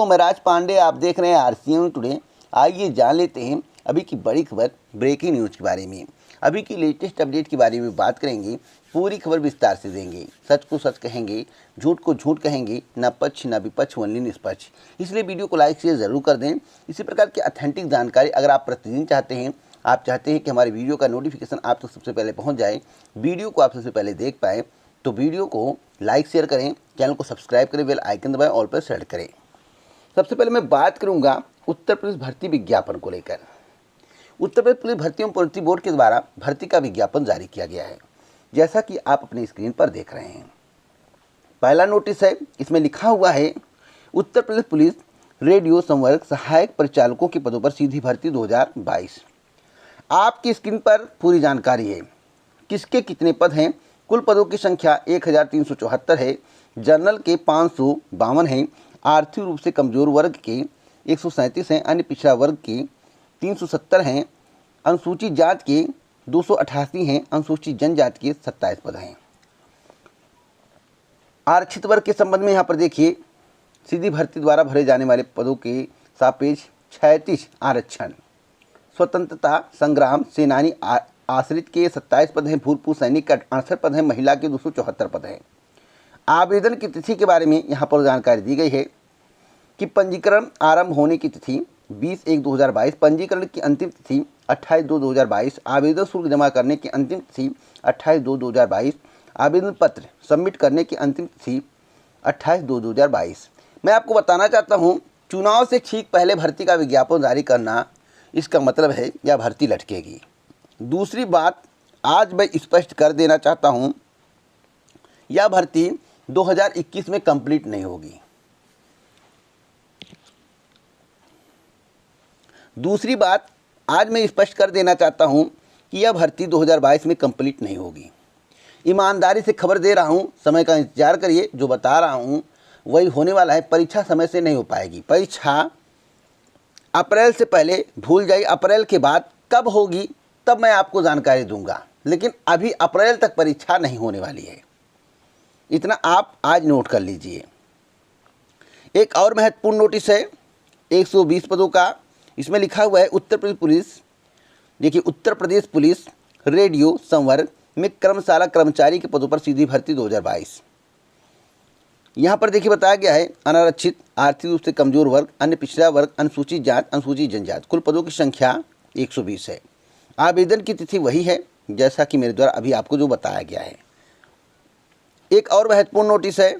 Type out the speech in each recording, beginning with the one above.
दोस्तों, मैं राज पांडे, आप देख रहे हैं आरसीएम टुडे। आइए जान लेते हैं अभी की बड़ी खबर, ब्रेकिंग न्यूज़ के बारे में। अभी की लेटेस्ट अपडेट के बारे में बात करेंगे, पूरी खबर विस्तार से देंगे। सच को सच कहेंगे, झूठ को झूठ कहेंगे, न पक्ष न विपक्ष, ओनली निष्पक्ष। इसलिए वीडियो को लाइक शेयर ज़रूर कर दें। इसी प्रकार की ऑथेंटिक जानकारी अगर आप प्रतिदिन चाहते हैं, आप चाहते हैं कि हमारे वीडियो का नोटिफिकेशन आप तक सबसे पहले पहुँच जाए, वीडियो को आप सबसे पहले देख पाएँ, तो वीडियो को लाइक शेयर करें, चैनल को सब्सक्राइब करें, बेल आइकन दबाएं, ऑल पर सेलेक्ट करें। सबसे पहले मैं बात करूंगा उत्तर प्रदेश भर्ती विज्ञापन को लेकर। उत्तर प्रदेश पुलिस भर्ती एवं प्रोन्नति बोर्ड के द्वारा भर्ती का विज्ञापन जारी किया गया है, जैसा कि आप अपनी स्क्रीन पर देख रहे हैं। पहला नोटिस है, इसमें लिखा हुआ है उत्तर प्रदेश पुलिस रेडियो संवर्ग सहायक परिचालकों के पदों पर सीधी भर्ती 2022। आपकी स्क्रीन पर पूरी जानकारी है, किसके कितने पद हैं। कुल पदों की संख्या 1374 है। जनरल के 552 हैं, आर्थिक रूप से कमजोर वर्ग के 137 हैं, अन्य पिछड़ा वर्ग के 370 हैं, अनुसूचित जाति के 288 हैं, अनुसूचित जनजाति के 27 पद हैं। आरक्षित वर्ग के संबंध में यहाँ पर देखिए, सीधी भर्ती द्वारा भरे जाने वाले पदों के सापेक्ष 36 आरक्षण, स्वतंत्रता संग्राम सेनानी आश्रित के 27 पद हैं, भूतपूर्व सैनिक का 68 पद हैं, महिला के 274 पद हैं। आवेदन की तिथि के बारे में यहाँ पर जानकारी दी गई है कि पंजीकरण आरंभ होने की तिथि 20/1/2022, पंजीकरण की अंतिम तिथि 28/2/2022, आवेदन शुल्क जमा करने की अंतिम तिथि 28/2/2022, आवेदन पत्र सबमिट करने की अंतिम तिथि 28/2/2022। मैं आपको बताना चाहता हूँ, चुनाव से ठीक पहले भर्ती का विज्ञापन जारी करना, इसका मतलब है यह भर्ती लटकेगी। दूसरी बात आज मैं स्पष्ट कर देना चाहता हूँ, यह भर्ती 2021 में कंप्लीट नहीं होगी। दूसरी बात आज मैं स्पष्ट कर देना चाहता हूं कि यह भर्ती 2022 में कंप्लीट नहीं होगी। ईमानदारी से खबर दे रहा हूं, समय का इंतजार करिए, जो बता रहा हूं वही होने वाला है। परीक्षा समय से नहीं हो पाएगी। परीक्षा अप्रैल से पहले भूल जाइए, अप्रैल के बाद कब होगी तब मैं आपको जानकारी दूंगा, लेकिन अभी अप्रैल तक परीक्षा नहीं होने वाली है। इतना आप आज नोट कर लीजिए। एक और महत्वपूर्ण नोटिस है 120 पदों का। इसमें लिखा हुआ है उत्तर प्रदेश पुलिस, देखिए उत्तर प्रदेश पुलिस रेडियो संवर्ग में कर्मशाला कर्मचारी के पदों पर सीधी भर्ती 2022। यहाँ पर देखिए बताया गया है अनारक्षित, आर्थिक रूप से कमजोर वर्ग, अन्य पिछड़ा वर्ग, अनुसूचित जाति, अनुसूचित जनजाति। कुल पदों की संख्या 120 है। आवेदन की तिथि वही है जैसा कि मेरे द्वारा अभी आपको जो बताया गया है। एक और महत्वपूर्ण नोटिस है,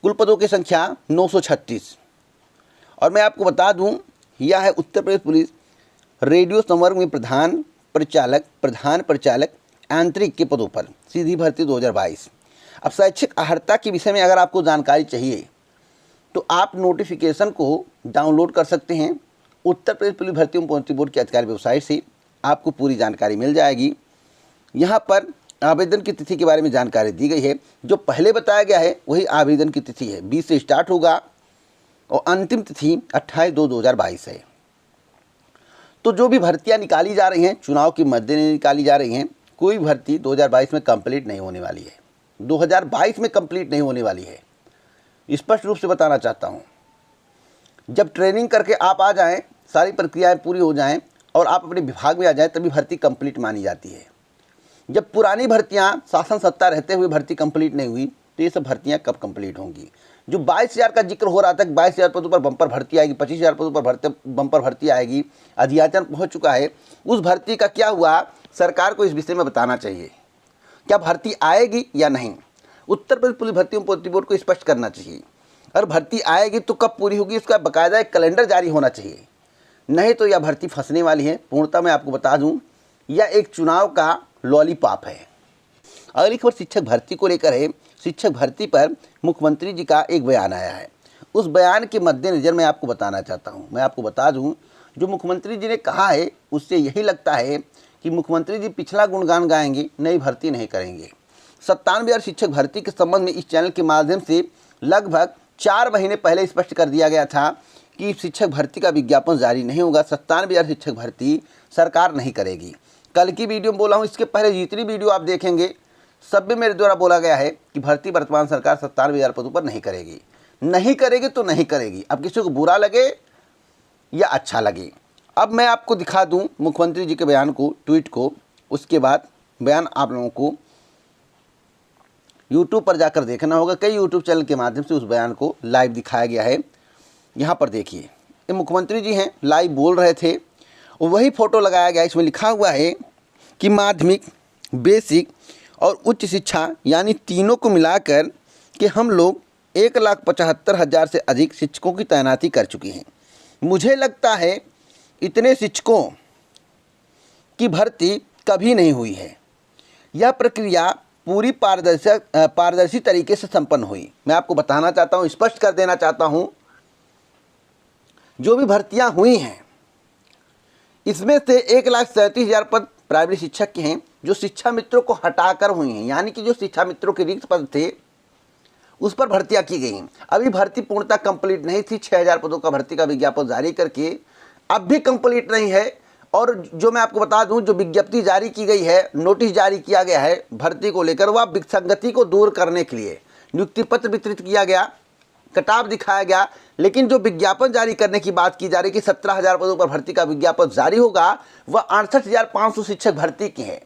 कुल पदों की संख्या 936। और मैं आपको बता दूं, यह है उत्तर प्रदेश पुलिस रेडियो संवर्ग में प्रधान परिचालक आंतरिक के पदों पर सीधी भर्ती 2022। अब शैक्षिक अर्हता के विषय में अगर आपको जानकारी चाहिए तो आप नोटिफिकेशन को डाउनलोड कर सकते हैं। उत्तर प्रदेश पुलिस भर्ती एवं प्रोन्नति बोर्ड की आधिकारिक वेबसाइट से आपको पूरी जानकारी मिल जाएगी। यहाँ पर आवेदन की तिथि के बारे में जानकारी दी गई है। जो पहले बताया गया है वही आवेदन की तिथि है, 20 से स्टार्ट होगा और अंतिम तिथि 28/2/2022 है। तो जो भी भर्तियां निकाली जा रही हैं, चुनाव के मद्देनजर निकाली जा रही हैं, कोई भर्ती 2022 में कंप्लीट नहीं होने वाली है। 2022 में कंप्लीट नहीं होने वाली है, स्पष्ट रूप से बताना चाहता हूं। जब ट्रेनिंग करके आप आ जाएं, सारी प्रक्रियाएं पूरी हो जाएं और आप अपने विभाग में आ जाएं, तभी भर्ती कंप्लीट मानी जाती है। जब पुरानी भर्तियां शासन सत्ता रहते हुए भर्ती कंप्लीट नहीं हुई, तो ये सब भर्तियां कब कंप्लीट होंगी। जो 22,000 का जिक्र हो रहा था कि 22,000 पदों पर बम्पर भर्ती आएगी, 25,000 पदों पर बम्पर भर्ती आएगी, अधियाचन पहुंच चुका है। उस भर्ती का क्या हुआ, सरकार को इस विषय में बताना चाहिए। क्या भर्ती आएगी या नहीं, उत्तर प्रदेश पुलिस भर्ती एवं प्रोन्नति बोर्ड को स्पष्ट करना चाहिए। और भर्ती आएगी तो कब पूरी होगी, इसका बाकायदा एक कैलेंडर जारी होना चाहिए, नहीं तो यह भर्ती फंसने वाली है। पूर्णतः मैं आपको बता दूं, यह एक चुनाव का लॉलीपॉप है। अगली खबर शिक्षक भर्ती को लेकर है। शिक्षक भर्ती पर मुख्यमंत्री जी का एक बयान आया है। उस बयान के मद्देनजर मैं आपको बताना चाहता हूं। मैं आपको बता दूं, जो मुख्यमंत्री जी ने कहा है उससे यही लगता है कि मुख्यमंत्री जी पिछला गुणगान गाएंगे, नई भर्ती नहीं करेंगे। 97,000 शिक्षक भर्ती के संबंध में इस चैनल के माध्यम से लगभग 4 महीने पहले स्पष्ट कर दिया गया था कि शिक्षक भर्ती का विज्ञापन जारी नहीं होगा। 97,000 शिक्षक भर्ती सरकार नहीं करेगी। कल की वीडियो में बोला हूँ, इसके पहले जितनी वीडियो आप देखेंगे सब में मेरे द्वारा बोला गया है कि भर्ती वर्तमान सरकार 97,000 पदों पर नहीं करेगी। नहीं करेगी तो नहीं करेगी, अब किसी को बुरा लगे या अच्छा लगे। अब मैं आपको दिखा दूं मुख्यमंत्री जी के बयान को, ट्वीट को, उसके बाद बयान आप लोगों को यूट्यूब पर जाकर देखना होगा। कई यूट्यूब चैनल के माध्यम से उस बयान को लाइव दिखाया गया है। यहाँ पर देखिए, ये मुख्यमंत्री जी हैं, लाइव बोल रहे थे, और वही फ़ोटो लगाया गया। इसमें लिखा हुआ है कि माध्यमिक, बेसिक और उच्च शिक्षा यानी तीनों को मिलाकर कि हम लोग 1,75,000 से अधिक शिक्षकों की तैनाती कर चुकी हैं। मुझे लगता है इतने शिक्षकों की भर्ती कभी नहीं हुई है। यह प्रक्रिया पूरी पारदर्शी तरीके से संपन्न हुई। मैं आपको बताना चाहता हूँ, स्पष्ट कर देना चाहता हूँ, जो भी भर्तियाँ हुई हैं इसमें से 1,37,000 पद प्राइमरी शिक्षक के हैं जो शिक्षा मित्रों को हटाकर हुई हैं, यानी कि जो शिक्षा मित्रों के रिक्त पद थे उस पर भर्तियां की गई हैं। अभी भर्ती पूर्णतः कंप्लीट नहीं थी। 6,000 पदों का भर्ती का विज्ञापन जारी करके अब भी कंप्लीट नहीं है। और जो मैं आपको बता दूं, जो विज्ञप्ति जारी की गई है, नोटिस जारी किया गया है भर्ती को लेकर, वह विसंगति को दूर करने के लिए नियुक्ति पत्र वितरित किया गया, कटाव दिखाया गया। लेकिन जो विज्ञापन जारी करने की बात की जा रही कि 17,000 पदों पर भर्ती का विज्ञापन जारी होगा, वह 68,500 शिक्षक भर्ती की है।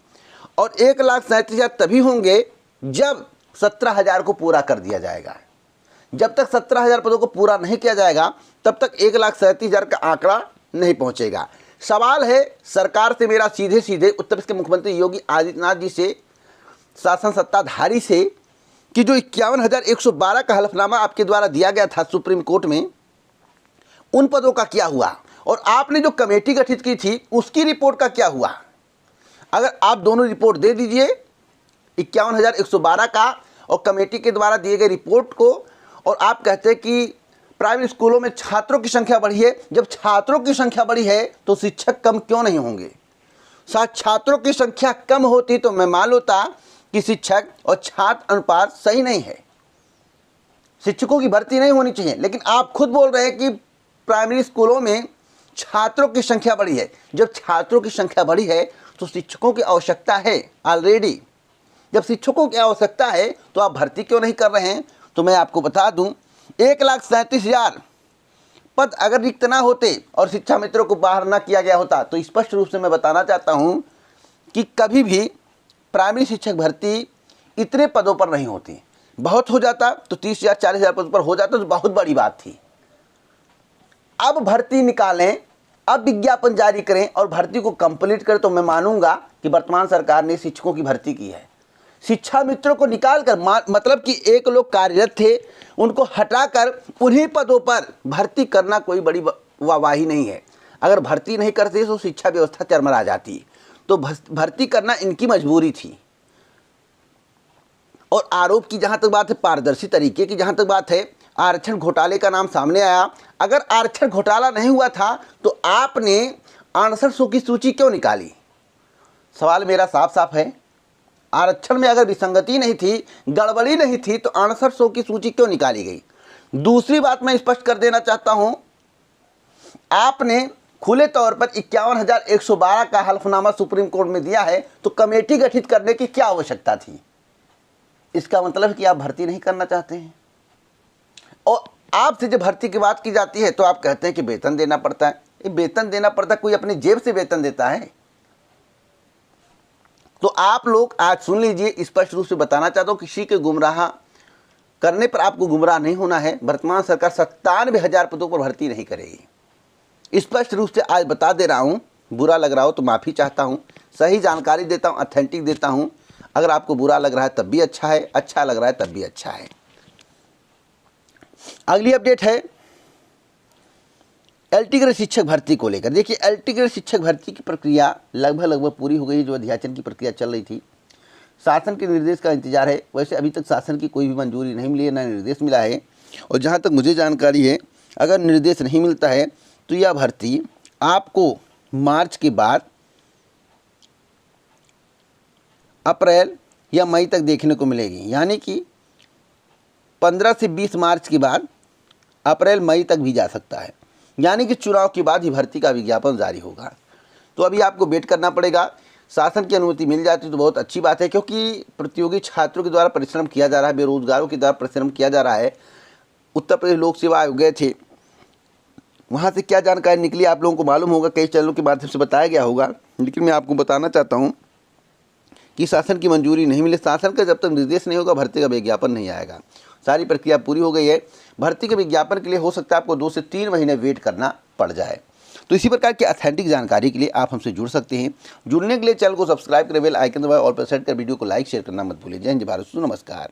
और 1,37,000 तभी होंगे जब 17,000 को पूरा कर दिया जाएगा। जब तक 17,000 पदों को पूरा नहीं किया जाएगा तब तक 1,37,000 का आंकड़ा नहीं पहुंचेगा। सवाल है सरकार से मेरा सीधे सीधे, उत्तर प्रदेश के मुख्यमंत्री योगी आदित्यनाथ जी से, शासन सत्ताधारी से, कि जो 51,112 का हलफनामा आपके द्वारा दिया गया था सुप्रीम कोर्ट में, उन पदों का क्या हुआ? और आपने जो कमेटी गठित की थी उसकी रिपोर्ट का क्या हुआ? अगर आप दोनों रिपोर्ट दे दीजिए, 51,112 का और कमेटी के द्वारा दिए गए रिपोर्ट को, और आप कहते हैं कि प्राइवेट स्कूलों में छात्रों की संख्या बढ़ी है। जब छात्रों की संख्या बढ़ी है तो शिक्षक कम क्यों नहीं होंगे? शायद छात्रों की संख्या कम होती तो मैं मान लेता कि शिक्षक और छात्र अनुपात सही नहीं है, शिक्षकों की भर्ती नहीं होनी चाहिए। लेकिन आप खुद बोल रहे हैं कि प्राइमरी स्कूलों में छात्रों की संख्या बढ़ी है। जब छात्रों की संख्या बढ़ी है तो शिक्षकों की आवश्यकता है ऑलरेडी। जब शिक्षकों की आवश्यकता है तो आप भर्ती क्यों नहीं कर रहे हैं? तो मैं आपको बता दूं, 1,37,000 पद अगर रिक्त ना होते और शिक्षा मित्रों को बाहर ना किया गया होता तो स्पष्ट रूप से मैं बताना चाहता हूं कि कभी भी प्राइमरी शिक्षक भर्ती इतने पदों पर नहीं होती। बहुत हो जाता तो 30,000 40,000 पदों पर हो जाता तो बहुत बड़ी बात थी। अब भर्ती निकालें, अब विज्ञापन जारी करें और भर्ती को कंप्लीट करें तो मैं मानूंगा कि वर्तमान सरकार ने शिक्षकों की भर्ती की है। शिक्षा मित्रों को निकालकर, मतलब कि एक लोग कार्यरत थे उनको हटाकर उन्हीं पदों पर भर्ती करना कोई बड़ी वाहवाही नहीं है। अगर भर्ती नहीं करते तो शिक्षा व्यवस्था चरमरा जाती, तो भर्ती करना इनकी मजबूरी थी। और आरोप की जहां तक बात है, पारदर्शी तरीके की जहां तक बात है, आरक्षण घोटाले का नाम सामने आया। अगर आरक्षण घोटाला नहीं हुआ था तो आपने 6800 की सूची क्यों निकाली? सवाल मेरा साफ साफ है। आरक्षण में अगर विसंगति नहीं थी, गड़बड़ी नहीं थी, तो 6800 की सूची क्यों निकाली गई? दूसरी बात मैं स्पष्ट कर देना चाहता हूं, आपने खुले तौर पर 51,112 का हलफनामा सुप्रीम कोर्ट में दिया है, तो कमेटी गठित करने की क्या आवश्यकता थी? इसका मतलब है कि आप भर्ती नहीं करना चाहते हैं। और आपसे जब भर्ती की बात की जाती है तो आप कहते हैं कि वेतन देना पड़ता है। ये वेतन देना पड़ता है, कोई अपनी जेब से वेतन देता है? तो आप लोग आज सुन लीजिए, स्पष्ट रूप से बताना चाहता हूं, किसी के गुमराह करने पर आपको गुमराह नहीं होना है। वर्तमान सरकार 97,000 पदों पर भर्ती नहीं करेगी। स्पष्ट रूप से आज बता दे रहा हूं। बुरा लग रहा हो तो माफ़ी चाहता हूं। सही जानकारी देता हूं, ऑथेंटिक देता हूं। अगर आपको बुरा लग रहा है तब भी अच्छा है, अच्छा लग रहा है तब भी अच्छा है। अगली अपडेट है एलटी ग्रेड शिक्षक भर्ती को लेकर। देखिए, एलटी ग्रेड शिक्षक भर्ती की प्रक्रिया लगभग पूरी हो गई। जो अध्याचन की प्रक्रिया चल रही थी, शासन के निर्देश का इंतजार है। वैसे अभी तक शासन की कोई भी मंजूरी नहीं मिली है, ना निर्देश मिला है। और जहाँ तक मुझे जानकारी है, अगर निर्देश नहीं मिलता है तो यह भर्ती आपको मार्च के बाद अप्रैल या मई तक देखने को मिलेगी। यानी कि 15 से 20 मार्च के बाद अप्रैल मई तक भी जा सकता है। यानी कि चुनाव के बाद ही भर्ती का विज्ञापन जारी होगा। तो अभी आपको वेट करना पड़ेगा। शासन की अनुमति मिल जाती तो बहुत अच्छी बात है, क्योंकि प्रतियोगी छात्रों के द्वारा परिश्रम किया जा रहा है, बेरोजगारों के द्वारा परिश्रम किया जा रहा है। उत्तर प्रदेश लोक सेवा आयोग गए थे, वहाँ से क्या जानकारी निकली आप लोगों को मालूम होगा, कई चैनलों के माध्यम से बताया गया होगा, लेकिन मैं आपको बताना चाहता हूँ कि शासन की मंजूरी नहीं मिले, शासन का जब तक निर्देश नहीं होगा भर्ती का विज्ञापन नहीं आएगा। सारी प्रक्रिया पूरी हो गई है, भर्ती के विज्ञापन के लिए हो सकता है आपको 2 से 3 महीने वेट करना पड़ जाए। तो इसी प्रकार की ऑथेंटिक जानकारी के लिए आप हमसे जुड़ सकते हैं। जुड़ने के लिए चैनल को सब्सक्राइब करें, बेल आइकन दबाएं और सेट कर वीडियो को लाइक शेयर करना मत भूलिए। जय हिंद, भारत, नमस्कार।